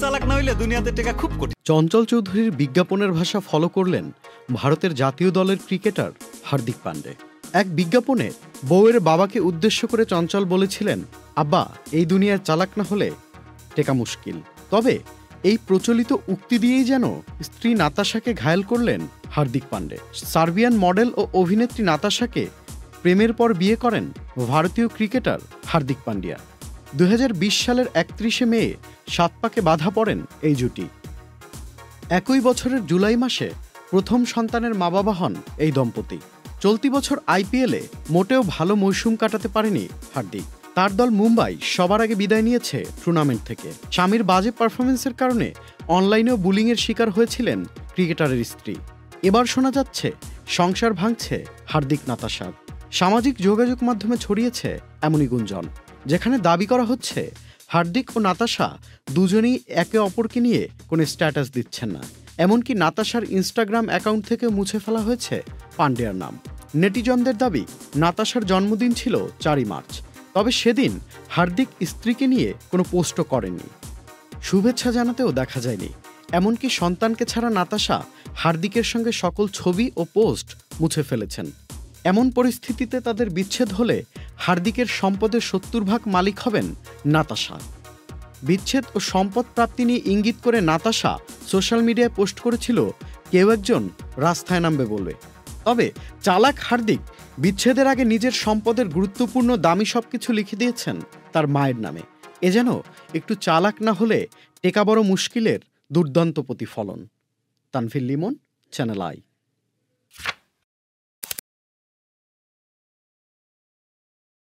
চালাক না হইলে দুনিয়াতে টেকা খুব কঠিন। চঞ্চল চৌধুরীর বিজ্ঞাপনের ভাষা ফলো করলেন ভারতের জাতীয় দলের ক্রিকেটার হার্দিক পান্ডে। এক বিজ্ঞাপনে বউয়ের বাবাকে উদ্দেশ্য করে চঞ্চল বলেছিলেন, আব্বা, এই দুনিয়ার চালাক না হলে টেকা মুশকিল। তবে এই প্রচলিত উক্তি দিয়েই যেন স্ত্রী নাতাশাকে ঘায়েল করলেন হার্দিক পান্ডে। সার্বিয়ান মডেল ও অভিনেত্রী নাতাশাকে প্রেমের পর বিয়ে করেন ভারতীয় ক্রিকেটার হার্দিক পান্ডিয়া। 2020 সালের 31শে মে 7 পাকে বাধা পড়েন এই জুটি। একই বছরের জুলাই মাসে প্রথম সন্তানের মা বাবা হন এই দম্পতি। চলতি বছর আইপিএলে মোটেও ভালো মৌসুম কাটাতে পারেনি হার্দিক। তার দল মুম্বাই সবার আগে বিদায় নিয়েছে টুর্নামেন্ট থেকে। স্বামীর বাজে পারফরমেন্সের কারণে অনলাইনেও বুলিংয়ের শিকার হয়েছিলেন ক্রিকেটারের স্ত্রী। এবার শোনা যাচ্ছে সংসার ভাঙছে হার্দিক নাতাশার। সামাজিক যোগাযোগ মাধ্যমে ছড়িয়েছে এমনই গুঞ্জন, যেখানে দাবি করা হচ্ছে হার্দিক ও নাতাশা দুজনেই একে অপরকে নিয়ে কোনো স্ট্যাটাস দিচ্ছেন না। এমনকি নাতাশার ইনস্টাগ্রাম অ্যাকাউন্ট থেকে মুছে ফেলা হয়েছে পান্ডিয়ার নাম। নেটিজনদের দাবি, নাতাশার জন্মদিন ছিল 4 মার্চ, তবে সেদিন হার্দিক স্ত্রীকে নিয়ে কোনো পোস্টও করেননি, শুভেচ্ছা জানাতেও দেখা যায়নি। এমনকি সন্তানকে ছাড়া নাতাশা হার্দিকের সঙ্গে সকল ছবি ও পোস্ট মুছে ফেলেছেন। এমন পরিস্থিতিতে তাদের বিচ্ছেদ হলে হার্দিকের সম্পদের 70% মালিক হবেন নাতাশা। বিচ্ছেদ ও সম্পদ প্রাপ্তি নিয়ে ইঙ্গিত করে নাতাশা সোশ্যাল মিডিয়ায় পোস্ট করেছিল, কেউ একজন রাস্তায় নামবে বলে। তবে চালাক হার্দিক বিচ্ছেদের আগে নিজের সম্পদের গুরুত্বপূর্ণ দামি সবকিছু লিখে দিয়েছেন তার মায়ের নামে। এ যেন একটু চালাক না হলে টেকা বড় মুশকিলের দুর্দান্ত প্রতিফলন। Tanvir Limon, channel I.